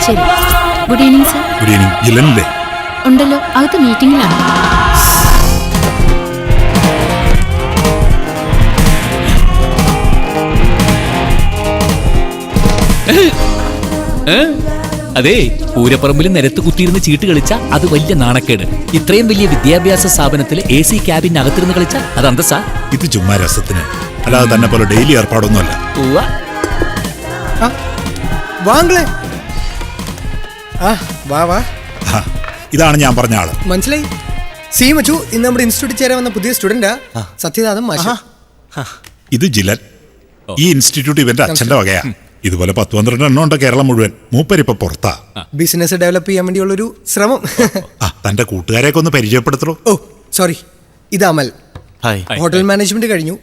ശരി. Good evening sir. Good evening. ജില്ലനില്ലേ? ഉണ്ടല്ലോ, അകത്ത് മീറ്റിംഗിലാണ്. അതെ, പൂരപ്പറമ്പിൽ നിരത്ത് കുത്തിയിരുന്ന് ചീട്ട് കളിച്ച അത് വലിയ നാണക്കേട്. ഇത്രയും വലിയ വിദ്യാഭ്യാസ സ്ഥാപനത്തിൽ AC ക്യാബിനകത്തിരുന്ന് കളിച്ച അത് അന്തസ്സാ. ഇത് ചുമ്മാ രസത്തിന്, അല്ലാതെ തന്നെ പോലെ ഡെയിലി ഏർപ്പാടൊന്നുമല്ല. വാങ്ങളെ വാ വാ. ഇതാണ് ഞാൻ പറഞ്ഞ ആള്. മനസ്സിലായി. സി മച്ചു ഇന്ന് നമ്മുടെ ഇൻസ്റ്റിറ്റ്യൂട്ടിൽ ചേരാൻ വന്ന പുതിയ സ്റ്റുഡന്റാ, സത്യനാഥൻ മാഷ്. ഇത് ജിലൻ. ഈ ഇൻസ്റ്റിറ്റ്യൂട്ട് ഇവന്റെ അച്ഛന്റെ വകയാ. ഇതുപോലെ 10-12 എണ്ണം ഉണ്ട് കേരളം മുഴുവൻ. മൂപ്പരിപ്പൊ പുറത്താ. ബിസിനസ് ഡെവലപ്പ് ചെയ്യാൻ വേണ്ടിയുള്ളൊരു ശ്രമം. തന്റെ കൂട്ടുകാരെയൊക്കെ ഒന്ന് പരിചയപ്പെടുത്തോ. ഓ സോറി, ഇത് അമൽ. ഹോട്ടൽ മാനേജ്മെന്റ് കഴിഞ്ഞു.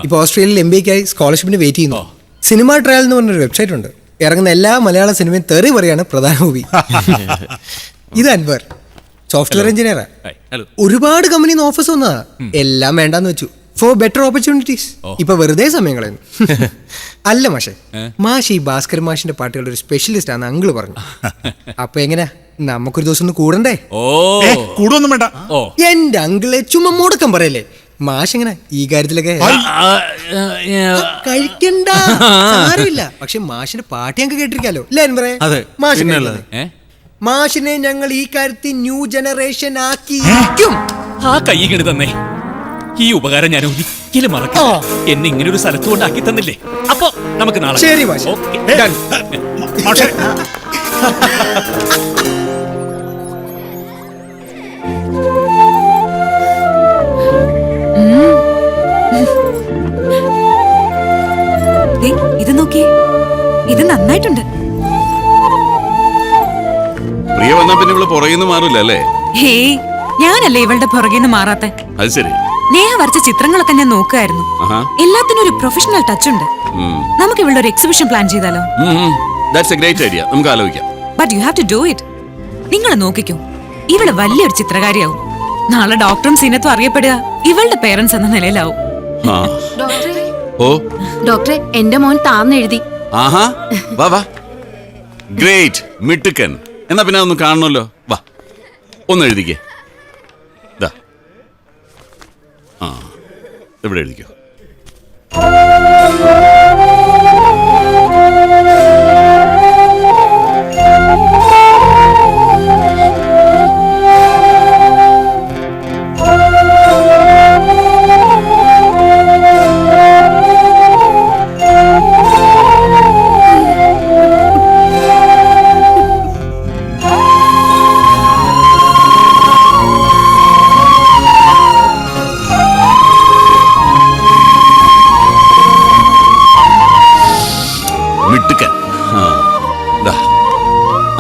ഇപ്പൊ ഓസ്ട്രേലിയയിൽ MBAക്കായി സ്കോളർഷിപ്പിന് വെയിറ്റ് ചെയ്യുന്നു. സിനിമ ട്രയൽ എന്ന് പറഞ്ഞൊരു വെബ്സൈറ്റ് ഉണ്ട്. ഇറങ്ങുന്ന എല്ലാ മലയാള സിനിമയും തെറി പറയാണ് പ്രധാന മൂവി. ഇത് അൻവർ, സോഫ്റ്റ്വെയർ എഞ്ചിനീയറാ. ഒരുപാട് കമ്പനിന്ന് ഓഫീസ് വന്നതാ. എല്ലാം വേണ്ടാന്ന് വെച്ചു ഫോർ ബെറ്റർ ഓപ്പർച്യൂണിറ്റീസ്. ഇപ്പൊ വെറുതെ സമയം കളയുന്നു. അല്ല മാഷെ, മാഷ് ഈ ഭാസ്കർ മാഷിന്റെ പാട്ടുകളുടെ ഒരു സ്പെഷ്യലിസ്റ്റ് ആണെന്ന് അങ്കിള് പറഞ്ഞു. അപ്പൊ എങ്ങനെയാ, നമുക്കൊരു ദിവസം ഒന്ന് കൂടണ്ടേ? കൂടൊന്നും വേണ്ട. എന്റെ അങ്കിളെ ചുമ്മാ മുടക്കം പറയല്ലേ. മാഷ് എങ്ങനെ ഈ കാര്യത്തിലൊക്കെ? കഴിക്കണ്ട, സാരമില്ല. പക്ഷെ മാഷിന്റെ പാട്ട് ഞങ്ങൾക്ക് കേട്ടിരിക്കാലോ അല്ലേ? മാഷിനെ ഞങ്ങൾ ഈ കാര്യത്തിൽ ന്യൂ ജനറേഷൻ ആക്കിയിരിക്കും. ആ കൈ ഇങ്ങോട്ട് തന്നെ. ഈ ഉപകാരം ഞാൻ ഒരിക്കലും മറക്കാം. എന്നെ ഇങ്ങനെ ഒരു സ്ഥലത്ത് കൊണ്ടാക്കി തന്നില്ലേ. അപ്പൊ നമുക്ക് നാളെ. ശരി മാഷ്. ഇത് നോക്കിയേ, ഇത് നന്നായിട്ടുണ്ട്. പ്രിയ വന്നാ പിന്നെ ഇവള് പുറകിന്ന് മാറില്ല അല്ലേ? ഹേയ്, ഞാനല്ലേ ഇവളുടെ പുറകിന്ന് മാറാത്തെ. അത് ശരി. നേഹ വരച്ച ചിത്രങ്ങളൊക്കെ ഞാൻ നോക്കുമായിരുന്നു. എല്ലാത്തിനും ഒരു പ്രൊഫഷണൽ ടച്ച് ഉണ്ട്. നമുക്ക് ഇവളുടെ ഒരു എക്സിബിഷൻ പ്ലാൻ ചെയ്താലോ? That's a great idea. നമുക്ക് ആലോചിക്കാം. But you have to do it. നിങ്ങൾ നോക്കിക്കോ, ഇവള് വലിയൊരു ചിത്രകാരിയാവും. നാളെ ഡോക്ടറും സീനത്തും അറിയപ്പെടുക ഇവളുടെ പേരൻസ് എന്ന നിലയിലാവും. ഓ ഡോക്ടറെ, എന്റെ മോൻ താന്നെഴുതി. ആഹാ, വാ വാ. ഗ്രേറ്റ്, മിടുക്കൻ. എന്നാ പിന്നെ അതൊന്ന് കാണണമല്ലോ. വാ, ഒന്ന് എഴുതിക്കേ. എവിടെ എഴുതിക്കോ.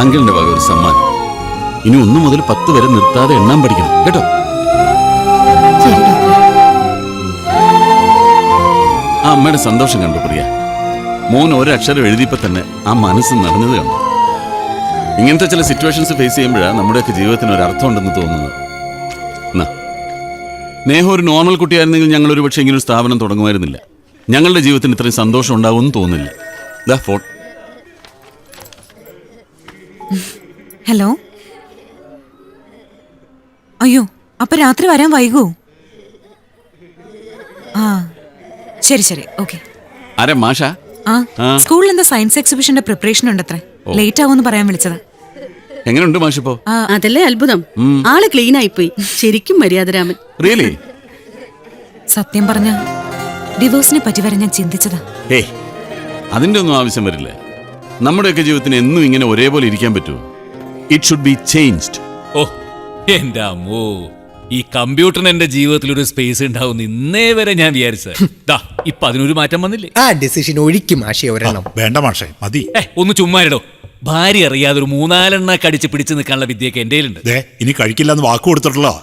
അങ്കിളിന്റെ വക ഒരു സമ്മാനം. ഇനി 1 മുതൽ 10 വരെ നിർത്താതെ എണ്ണാൻ പഠിക്കണം കേട്ടോ. ആ അമ്മയുടെ സന്തോഷം കണ്ടു പ്രിയ. മോൻ ഒരക്ഷരം എഴുതിയപ്പോ തന്നെ ആ മനസ്സ് നിറഞ്ഞത് കണ്ടു. ഇങ്ങനത്തെ ചില സിറ്റുവേഷൻസ് ഫേസ് ചെയ്യുമ്പോഴാണ് നമ്മുടെയൊക്കെ ജീവിതത്തിന് ഒരു അർത്ഥം ഉണ്ടെന്ന് തോന്നുന്നത്. നേഹ ഒരു നോർമൽ കുട്ടിയായിരുന്നെങ്കിൽ ഞങ്ങൾ ഒരു പക്ഷേ ഇങ്ങനെ ഒരു സ്ഥാപനം തുടങ്ങുമായിരുന്നില്ല. ഞങ്ങളുടെ ജീവിതത്തിന് ഇത്രയും സന്തോഷം ഉണ്ടാവുമെന്ന് തോന്നുന്നില്ല. ദാ ഫോൺ. ഹലോ. അയ്യോ, അപ്പൊ രാത്രി വരാൻ വൈകൂ? ആ ശരി ശരി, ഓക്കെ. ആരെ മാഷ? സ്കൂളിൽ എന്താ സയൻസ് എക്സിബിഷന്റെ പ്രിപ്പറേഷൻ ഉണ്ടത്രേ. ലേറ്റ് ആവുമെന്ന് പറയാൻ വിളിച്ചതാ. എങ്ങനെയുണ്ട് മാഷിപ്പോ? അതല്ലേ അത്ഭുതം. ആള് ക്ലീൻ ആയിപ്പോയി. ശരിക്കും മര്യാദരാമൻ. റിയലി? സത്യം പറഞ്ഞ ഡിവോഴ്സിനെ പറ്റി വരെ ഞാൻ ചിന്തിച്ചതാ. ഏയ്, അതിന്റെ ഒന്നും ആവശ്യം വരില്ല. നമ്മുടെയൊക്കെ ജീവിതത്തിന് എന്നും ഇങ്ങനെ ഒരേപോലെ ഇരിക്കാൻ പറ്റുമോ? It should be changed. ഓ എന്റെ അമ്മോ, ഈ കമ്പ്യൂട്ടറിന് എന്റെ ജീവിതത്തിൽ ഒരു സ്പേസ് ഉണ്ടാവും ഇന്നേ വരെ ഞാൻ വിചാരിച്ചത്. ഇപ്പൊ അതിനൊരു മാറ്റം വന്നില്ലേ? ആ ഡിസിഷൻ ഒഴിക്കും മാഷേ. ഒരെണ്ണം വേണ്ട മാഷേ, മതി. ഒന്ന് ചുമ്മാരിടോ. ഭാര്യ അറിയാതെ ഒരു 3-4 കടിച്ച് പിടിച്ചു നിൽക്കാനുള്ള വിദ്യയൊക്കെ എന്റെ കയ്യിലുണ്ട്. ഇനി കഴിക്കില്ല എന്ന് വാക്ക് കൊടുത്തിട്ടുള്ളോ?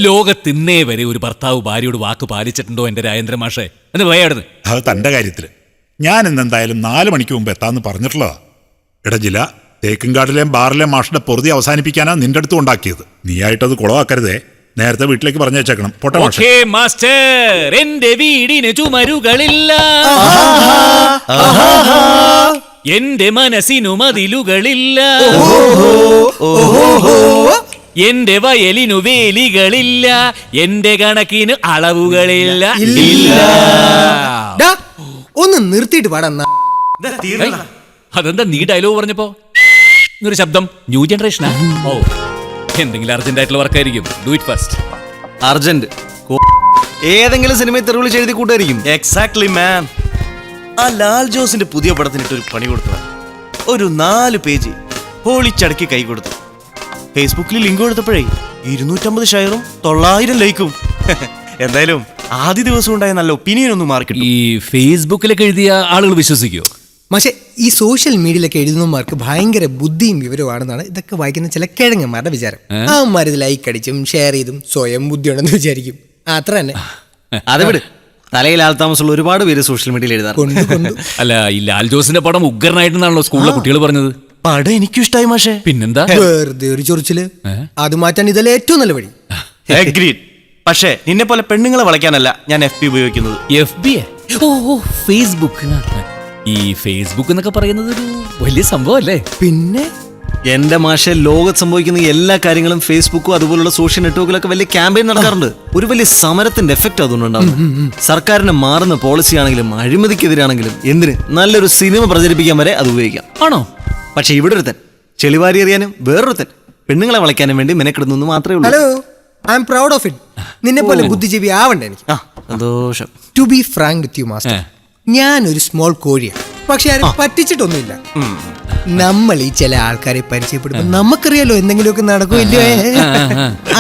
ലോകത്തിന്നേ വരെ ഒരു ഭർത്താവ് ഭാര്യയോട് വാക്ക് പാലിച്ചിട്ടുണ്ടോ എന്റെ രാജേന്ദ്ര മാഷേ? എന്ന് പോയാടുന്നു. അത് തന്റെ കാര്യത്തില് ഞാൻ ഇന്നെന്തായാലും 4 മണിക്ക് മുമ്പ് എത്താന്ന് പറഞ്ഞിട്ടുള്ളതാ. ഇടജില തേക്കുംകാടിലെയും ബാറിലെയും മാഷിന്റെ പൊറുതി അവസാനിപ്പിക്കാനാ നിന്റെ അടുത്ത് ഉണ്ടാക്കിയത്. നീ ആയിട്ടത് കുളവാക്കരുതേ. നേരത്തെ വീട്ടിലേക്ക് പറഞ്ഞേച്ചേക്കണം. പോട്ടെ മാസ്റ്റർ. എന്റെ വീടിന് ചുമരുകളില്ല. എന്റെ മനസ്സിനു മതിലുകളില്ല, എന്റെ വയലിനു വേലികളില്ല, എന്റെ കണക്കിന് അളവുകളില്ല. ഇല്ല. ഡാ, ഒന്ന് നിർത്തിയിട്ട് പാടാ. ഏയ്, അതെന്താ നീ ഡയലോഗ് പറഞ്ഞപ്പോ ഒരു ശബ്ദം? ന്യൂ ജനറേഷനാ? ഓ, എന്തെങ്കിലും അർജന്റ് ആയിട്ടുള്ള വർക്കായിരിക്കും. Do it first. അർജന്റ് ഏതെങ്കിലും സിനിമയിൽ തെറിവിളിച്ച് എഴുതി കൂട്ടായിരിക്കും. എക്സാക്ട്ലി മാൻ. ആ ലാൽ ജോസിന്റെ പുതിയ പടത്തിനിട്ട് ഒരു പണി കൊടുത്തതാ. ഒരു 4 പേജ് പൊളിച്ചടക്കി കൈ കൊടുത്തു. ഫേസ്ബുക്കിൽ ലിങ്ക് കൊടുത്തപ്പോഴേ 250 ഷെയറും 900 ലൈക്കും. എന്തായാലും ആദ്യ ദിവസം ഉണ്ടായ നല്ല ഒപ്പീനിയൻ ഒന്നും മാർക്കിട്ടു. ഈ ഫേസ്ബുക്കിലൊക്കെ എഴുതിയ ആളുകൾ വിശ്വസിക്കുമോ? പക്ഷേ ഈ സോഷ്യൽ മീഡിയയിലൊക്കെ എഴുതുന്നവർക്ക് ഭയങ്കര ബുദ്ധിയും വിവരമാണെന്നാണ് ഇതൊക്കെ വായിക്കുന്ന ചില കിഴങ്ങന്മാരുടെ വിചാരം. അവന്മാർ ഇത് ലൈക്ക് അടിച്ചും ഷെയർ ചെയ്തും സ്വയം ബുദ്ധിയുണ്ടെന്ന് വിചാരിക്കും. അത്ര തന്നെ. അത് വിട്, തലയിൽ ആൾത്താമസമുള്ള ഒരുപാട് പേര് സോഷ്യൽ മീഡിയയിൽ എഴുതാറ്. അല്ല, ഈ ലാൽ ജോസിന്റെ പടം ഉഗ്രനായിട്ടെന്നാണല്ലോ സ്കൂളിലെ കുട്ടികൾ പറഞ്ഞത്. പടം എനിക്കും ഇഷ്ടമായി മാഷേ. പിന്നെന്താ വെറുതെ ഒരു ചൊറിച്ചില്. അത് മാറ്റാൻ ഇതല്ലേ ഏറ്റവും നല്ല വഴി. Agreed. പക്ഷേ നിന്നെ പോലെ പെണ്ണുങ്ങളെ വളയ്ക്കാനല്ല ഞാൻ FB ഉപയോഗിക്കുന്നത്. FB? ഓ, ഫേസ്ബുക്ക്. ഈ ഫേസ്ബുക്ക് എന്നൊക്കെ പറയുന്നത് ഒരു വലിയ സംഭവമല്ലേ? പിന്നെ എന്റെ മാഷെ, ലോകത്ത് സംഭവിക്കുന്ന എല്ലാ കാര്യങ്ങളും ഫേസ്ബുക്കും അതുപോലുള്ള സോഷ്യൽ നെറ്റ്വർക്കിലൊക്കെ വലിയ ക്യാമ്പയിൻ നടക്കാറുണ്ട്. ഒരു വലിയ സമരത്തിന്റെ എഫക്ട് അതുകൊണ്ടുണ്ടാവും. സർക്കാരിന് മാറുന്ന പോളിസി ആണെങ്കിലും അഴിമതിക്കെതിരാണെങ്കിലും എന്തിന് നല്ലൊരു സിനിമ പ്രചരിപ്പിക്കാൻ വരെ അത് ഉപയോഗിക്കാം. ആണോ? പക്ഷെ ഇവിടെ ഒരുത്തൻ ചെളിവാരി എറിയാനും വേറൊരുത്തൻ പെണ്ണുങ്ങളെ വളയ്ക്കാനും വേണ്ടി മെനക്കെടുന്നു മാത്രമേ ഉള്ളൂ. Hello, I'm proud of it. നിന്നെ പോലെ ബുദ്ധിജീവി ആവണ്ടേ എനിക്ക്. സന്തോഷം. To be frank with you master, ഞാനൊരു സ്മോൾ കോഴിയാണ്. പക്ഷെ ആരും പറ്റിച്ചിട്ടൊന്നുമില്ല. നമ്മൾ ഈ ചില ആൾക്കാരെ പരിചയപ്പെടുമ്പോൾ നമുക്കറിയാലോ എന്തെങ്കിലുമൊക്കെ നടക്കുമല്ലോ.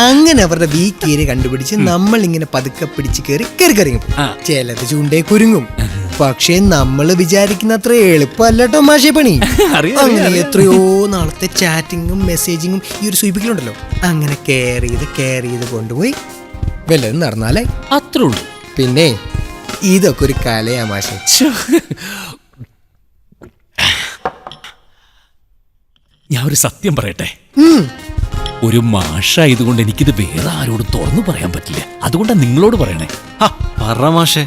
അങ്ങനെ അവരുടെ വീക്ക് ഏരിയ കണ്ടുപിടിച്ച് നമ്മൾ ഇങ്ങനെ പതുക്കെ പിടിച്ച് കയറി കയറിക്കറിയും. ചിലത് ചൂണ്ടേ കുരുങ്ങും. പക്ഷെ നമ്മൾ വിചാരിക്കുന്ന അത്ര എളുപ്പമല്ലട്ടോ മാഷേ പണി. അങ്ങനെ എത്രയോ നാളത്തെ ചാറ്റിങ്ങും മെസ്സേജിങ്ങും ഈ ഒരു സ്വീപിക്കലുണ്ടല്ലോ, അങ്ങനെ കെയർ ചെയ്ത് കൊണ്ടുപോയി വല്ലതും നടന്നാലേ അത്രേ ഉള്ളൂ. പിന്നെ ഇതൊക്കെ ഒരു കലയാ മാഷേ. ഞാൻ ഒരു സത്യം പറയട്ടെ. ഒരു മാഷായതുകൊണ്ട് എനിക്കിത് വേറെ ആരോടും തുറന്നു പറയാൻ പറ്റില്ല. അതുകൊണ്ടാണ് നിങ്ങളോട് പറയണേ. പറ മാഷേ.